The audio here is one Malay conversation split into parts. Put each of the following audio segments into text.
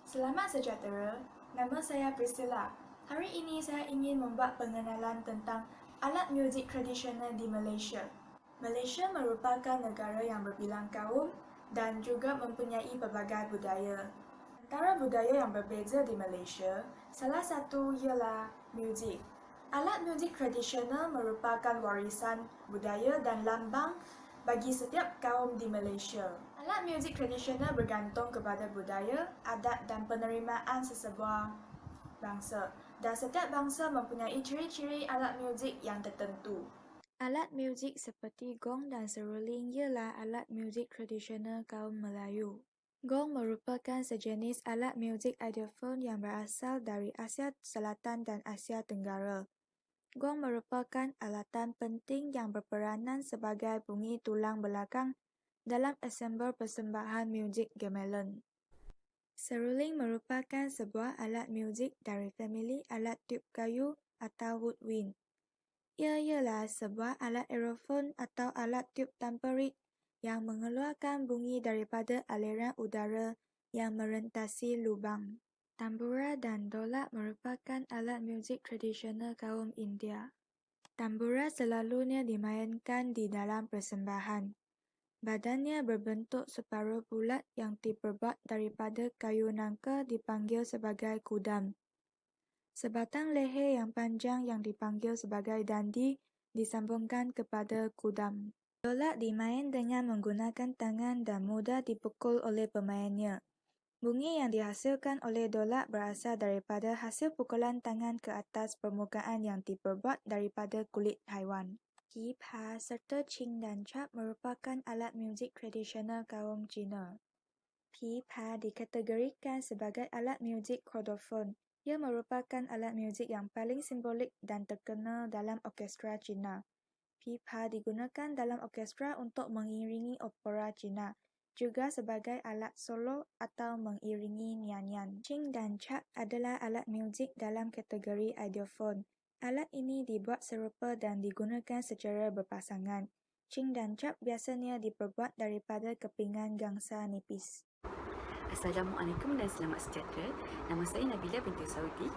Selamat sejahtera, nama saya Priscilla. Hari ini saya ingin membuat pengenalan tentang alat muzik tradisional di Malaysia. Malaysia merupakan negara yang berbilang kaum dan juga mempunyai pelbagai budaya. Antara budaya yang berbeza di Malaysia, salah satu ialah muzik. Alat muzik tradisional merupakan warisan budaya dan lambang bagi setiap kaum di Malaysia. Alat muzik tradisional bergantung kepada budaya, adat dan penerimaan sesebuah bangsa. Dan setiap bangsa mempunyai ciri-ciri alat muzik yang tertentu. Alat muzik seperti gong dan seruling ialah alat muzik tradisional kaum Melayu. Gong merupakan sejenis alat muzik idiofon yang berasal dari Asia Selatan dan Asia Tenggara. Gong merupakan alatan penting yang berperanan sebagai bunyi tulang belakang dalam ensemble persembahan muzik gamelan. Seruling merupakan sebuah alat muzik dari famili alat tiup kayu atau woodwind. Ia ialah sebuah alat aerofon atau alat tiup tanpa rig yang mengeluarkan bunyi daripada aliran udara yang merentasi lubang. Tambura dan dolak merupakan alat muzik tradisional kaum India. Tambura selalunya dimainkan di dalam persembahan. Badannya berbentuk separuh bulat yang diperbuat daripada kayu nangka dipanggil sebagai kudam. Sebatang leher yang panjang yang dipanggil sebagai dandi disambungkan kepada kudam. Dolak dimain dengan menggunakan tangan dan mudah dipukul oleh pemainnya. Bunyi yang dihasilkan oleh dolak berasal daripada hasil pukulan tangan ke atas permukaan yang diperbuat daripada kulit haiwan. Pipa serta cing dan cap merupakan alat muzik tradisional kaum Cina. Pipa dikategorikan sebagai alat muzik kordofon. Ia merupakan alat muzik yang paling simbolik dan terkenal dalam orkestra Cina. Pipa digunakan dalam orkestra untuk mengiringi opera Cina, juga sebagai alat solo atau mengiringi nyanyian. Cing dan cap adalah alat muzik dalam kategori idiofon. Alat ini dibuat serupa dan digunakan secara berpasangan. Cing dan cap biasanya diperbuat daripada kepingan gangsa nipis. Assalamualaikum dan selamat sejahtera. Nama saya Nabila binti Saudi.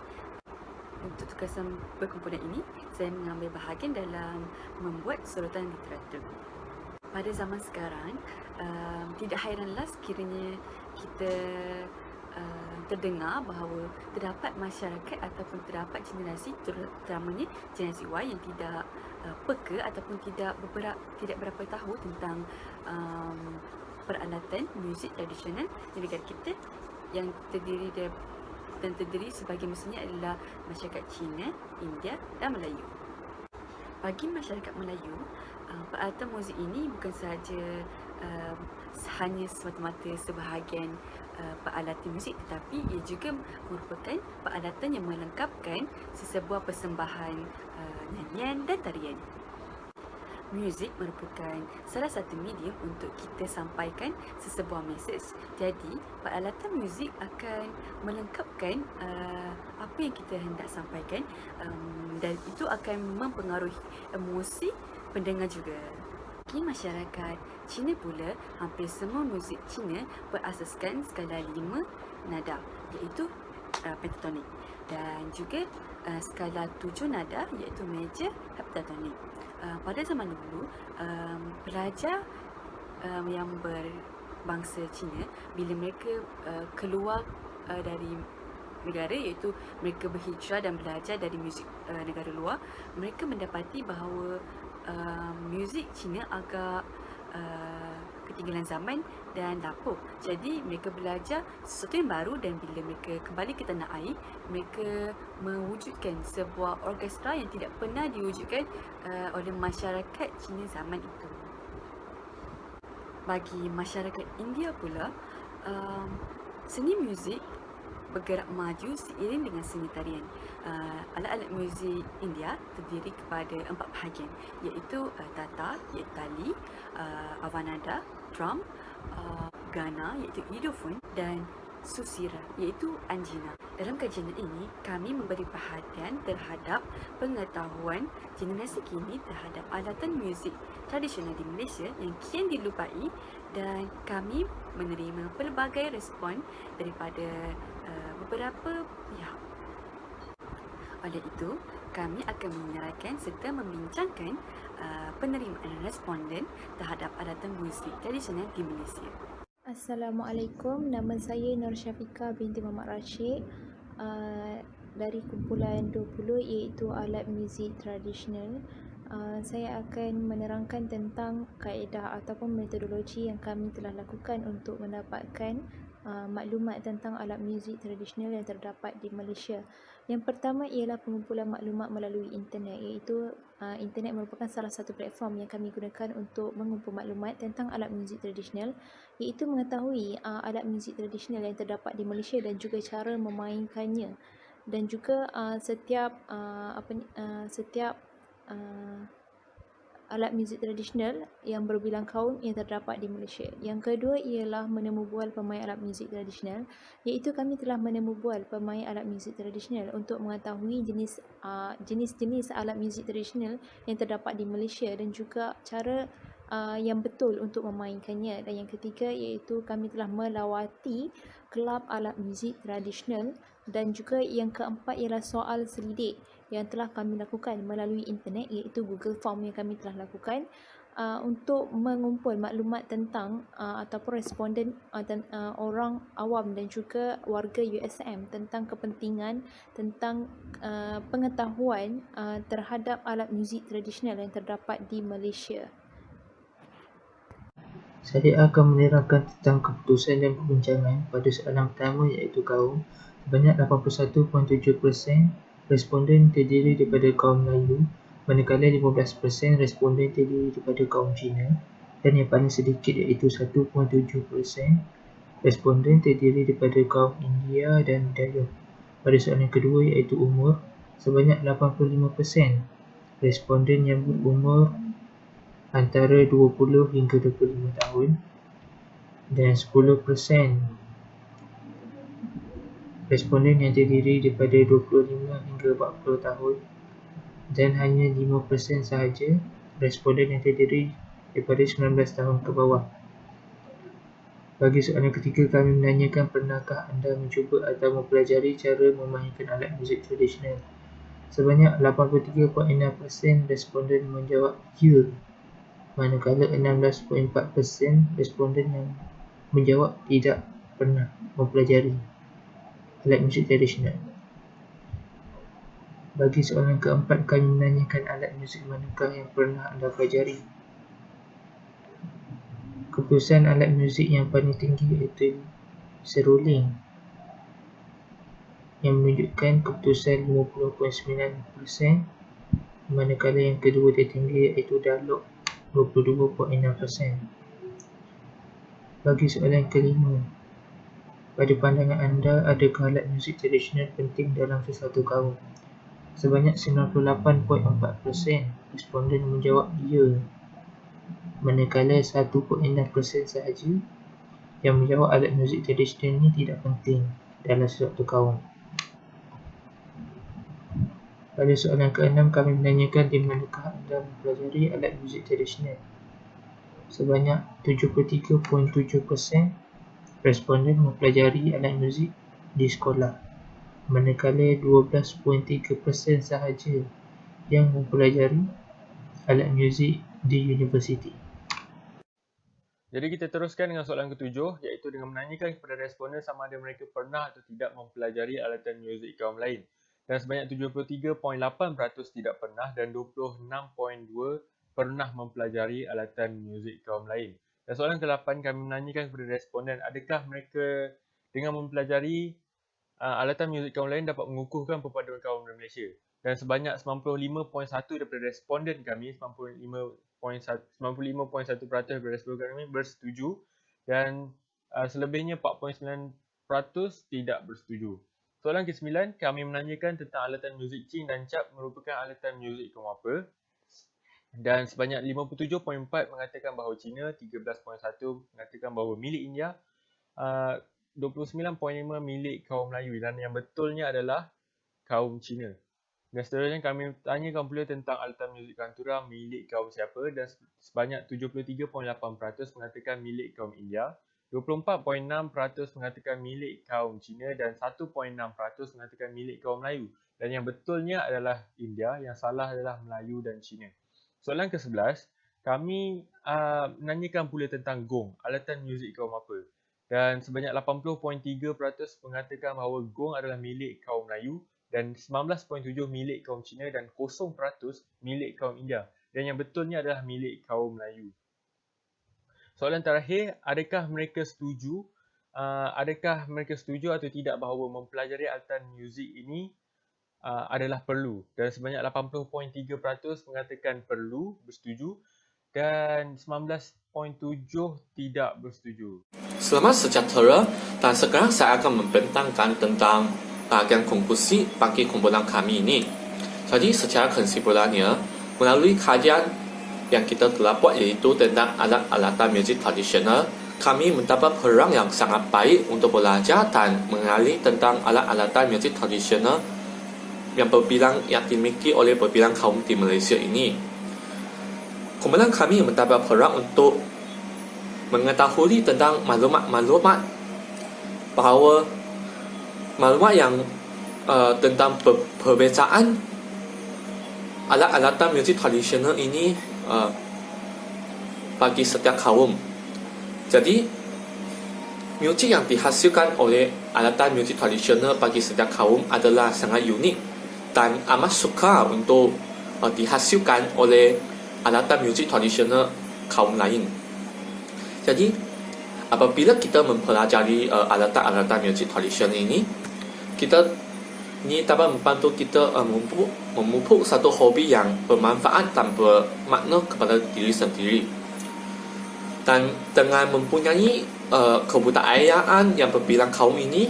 Untuk tugasan berkumpulan ini, saya mengambil bahagian dalam membuat sorotan literatur. Pada zaman sekarang, tidak hairanlah sekiranya kita terdengar bahawa terdapat masyarakat ataupun terdapat generasi, terutamanya generasi Y yang tidak peka ataupun tidak berapa tahu tentang peralatan muzik tradisional di negara kita yang terdiri sebagai mestinya adalah masyarakat Cina, India dan Melayu. Bagi masyarakat Melayu, peralatan muzik ini bukan sahaja hanya semata-mata sebahagian peralatan muzik, tetapi ia juga merupakan peralatan yang melengkapkan sesebuah persembahan nyanyian dan tarian. Muzik merupakan salah satu medium untuk kita sampaikan sesebuah mesej. Jadi, peralatan muzik akan melengkapkan apa yang kita hendak sampaikan, dan itu akan mempengaruhi emosi pendengar juga. Bagi masyarakat Cina pula, hampir semua muzik Cina berasaskan skala 5 nada, iaitu pentatonik, dan juga skala 7 nada, iaitu major heptatonik. Pada zaman dulu, pelajar yang berbangsa Cina, bila mereka keluar dari negara, iaitu mereka berhijrah dan belajar dari muzik negara luar, mereka mendapati bahawa muzik Cina agak ketinggalan zaman dan lapuk. Jadi mereka belajar sesuatu yang baru, dan bila mereka kembali ke tanah air, mereka mewujudkan sebuah orkestra yang tidak pernah diwujudkan oleh masyarakat Cina zaman itu. Bagi masyarakat India pula, seni muzik bergerak maju seiring dengan seni tarian. Alat-alat muzik India terdiri kepada 4 bahagian, iaitu tata, iaitu tali, avanada, drum, gana, iaitu idiofon, dan susira, iaitu anjina. Dalam kajian ini, kami memberi perhatian terhadap pengetahuan generasi kini terhadap alatan muzik tradisional di Malaysia yang kian dilupai, dan kami menerima pelbagai respon daripada beberapa pihak. Oleh itu, kami akan menyerahkan serta membincangkan penerimaan responden terhadap alatan muzik tradisional di Malaysia. Assalamualaikum, nama saya Nur Syafiqah binti Muhammad Rashid dari kumpulan 20 iaitu alat muzik tradisional. Saya akan menerangkan tentang kaedah ataupun metodologi yang kami telah lakukan untuk mendapatkan maklumat tentang alat muzik tradisional yang terdapat di Malaysia. Yang pertama ialah pengumpulan maklumat melalui internet, iaitu internet merupakan salah satu platform yang kami gunakan untuk mengumpul maklumat tentang alat muzik tradisional, iaitu mengetahui alat muzik tradisional yang terdapat di Malaysia dan juga cara memainkannya, dan juga setiap alat muzik tradisional yang berbilang kaum yang terdapat di Malaysia. Yang kedua ialah menemu bual pemain alat muzik tradisional, iaitu kami telah menemu bual pemain alat muzik tradisional untuk mengetahui jenis-jenis alat muzik tradisional yang terdapat di Malaysia dan juga cara yang betul untuk memainkannya. Dan yang ketiga iaitu kami telah melawati kelab alat muzik tradisional. Dan juga yang keempat ialah soal selidik yang telah kami lakukan melalui internet, iaitu Google Form yang kami telah lakukan untuk mengumpul maklumat tentang ataupun responden orang awam dan juga warga USM tentang kepentingan tentang pengetahuan terhadap alat muzik tradisional yang terdapat di Malaysia. Saya akan menerangkan tentang keputusan dan perbincangan pada soalan pertama iaitu kaum. Sebanyak 81.7% responden terdiri daripada kaum Melayu, manakala 15% responden terdiri daripada kaum Cina, dan yang paling sedikit iaitu 1.7% responden terdiri daripada kaum India dan Dayak. Pada soalan kedua iaitu umur, sebanyak 85% responden yang berumur antara 20 hingga 25 tahun dan 10% responden yang terdiri daripada 25 hingga 40 tahun dan hanya 5% sahaja responden yang terdiri daripada 19 tahun ke bawah. Bagi soalan ketiga, kami menanyakan pernahkah anda mencuba atau mempelajari cara memainkan alat muzik tradisional. Sebanyak 83.6% responden menjawab ya, manakala 16.4% responden yang menjawab tidak pernah mempelajari alat muzik tradisional. Bagi soalan keempat, kami menanyakan alat muzik manakah yang pernah anda pelajari. Keputusan alat muzik yang paling tinggi iaitu seruling yang menunjukkan keputusan 50.9%, manakala yang kedua tertinggi iaitu dalok 22.6%. Bagi soalan kelima, pada pandangan anda, adakah alat muzik tradisional penting dalam sesuatu kaum? Sebanyak 98.4% responden menjawab ya, manakala 1.6% sahaja yang menjawab alat muzik tradisional ini tidak penting dalam sesuatu kaum. Pada soalan ke-6, kami menanyakan di manakah anda mempelajari alat muzik tradisional. Sebanyak 73.7% responden mempelajari alat muzik di sekolah, manakala 12.3% sahaja yang mempelajari alat muzik di universiti. Jadi kita teruskan dengan soalan ketujuh, iaitu dengan menanyakan kepada responden sama ada mereka pernah atau tidak mempelajari alatan muzik kaum lain. Dan sebanyak 73.8% tidak pernah dan 26.2% pernah mempelajari alatan muzik kaum lain. Dan soalan ke-8, kami menanyakan kepada responden adakah mereka dengan mempelajari alatan muzik kaum lain dapat mengukuhkan perpaduan kaum di Malaysia. Dan sebanyak 95.1% daripada responden kami, 95.1% daripada responden kami bersetuju dan selebihnya 4.9% tidak bersetuju. Soalan ke-9, kami menanyakan tentang alatan muzik Qing dan Cap merupakan alatan muzik kaum apa. Dan sebanyak 57.4% mengatakan bahawa Cina, 13.1% mengatakan bahawa milik India, 29.5 milik kaum Melayu dan yang betulnya adalah kaum Cina. Dan seterusnya kami tanyakan pula tentang alatan muzik kantura milik kaum siapa dan sebanyak 73.8% mengatakan milik kaum India, 24.6% mengatakan milik kaum Cina dan 1.6% mengatakan milik kaum Melayu. Dan yang betulnya adalah India, yang salah adalah Melayu dan Cina. Soalan ke-11, kami menanyakan pula tentang gong, alatan muzik kaum apa. Dan sebanyak 80.3% mengatakan bahawa gong adalah milik kaum Melayu dan 19.7 milik kaum Cina dan 0% milik kaum India. Dan yang betulnya adalah milik kaum Melayu. Soalan terakhir, adakah mereka setuju atau tidak bahawa mempelajari alatan muzik ini adalah perlu? Dan sebanyak 80.3% mengatakan perlu, bersetuju, dan 19.7 tidak bersetuju. Selamat sejahtera, dan sekarang saya akan membentangkan tentang bahagian konklusi bagi kumpulan kami ini. Jadi secara kesimpulannya, melalui kajian yang kita telah buat iaitu tentang alat-alatan muzik tradisional, kami mendapat peluang yang sangat baik untuk belajar dan mengenali tentang alat-alatan muzik tradisional yang dimiliki oleh berbilang kaum di Malaysia ini. Kumpulan kami mendapat peluang untuk mengetahui tentang maklumat bahawa maklumat yang tentang perbezaan alat-alatan muzik tradisional ini bagi setiap kaum. Jadi, muzik yang dihasilkan oleh alatan muzik tradisional bagi setiap kaum adalah sangat unik dan amat sukar untuk dihasilkan oleh alatan muzik tradisional kaum lain. Jadi, apabila kita mempelajari alatan-alatan muzik tradisional ini dapat membantu kita memupuk satu hobi yang bermanfaat dan bermakna kepada diri sendiri. Dan dengan mempunyai kebudayaan yang berbilang kaum ini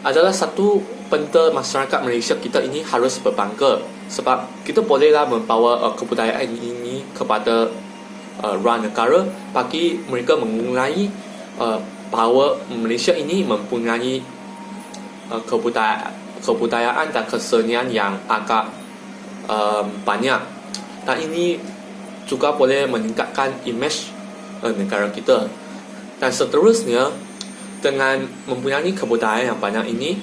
adalah satu benda masyarakat Malaysia kita ini harus berbangga, sebab kita bolehlah membawa kebudayaan ini kepada luar negara bagi mereka mengenai bahawa Malaysia ini mempunyai kebudayaan dan kesenian yang agak banyak, dan ini juga boleh meningkatkan imej negara kita. Dan seterusnya, dengan mempunyai kebudayaan yang banyak ini,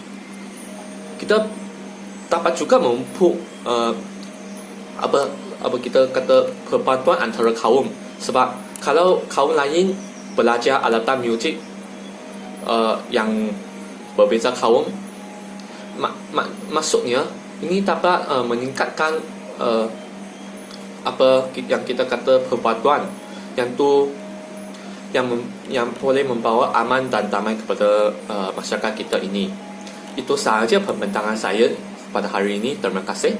kita dapat juga memupuk apa kita kata perpaduan antara kaum, sebab kalau kaum lain belajar alatan muzik yang berbeza kaum, maksudnya ini dapat meningkatkan apa yang kita kata perpaduan yang boleh membawa aman dan damai kepada masyarakat kita ini. Itu sahaja pembentangan saya pada hari ini. Terima kasih.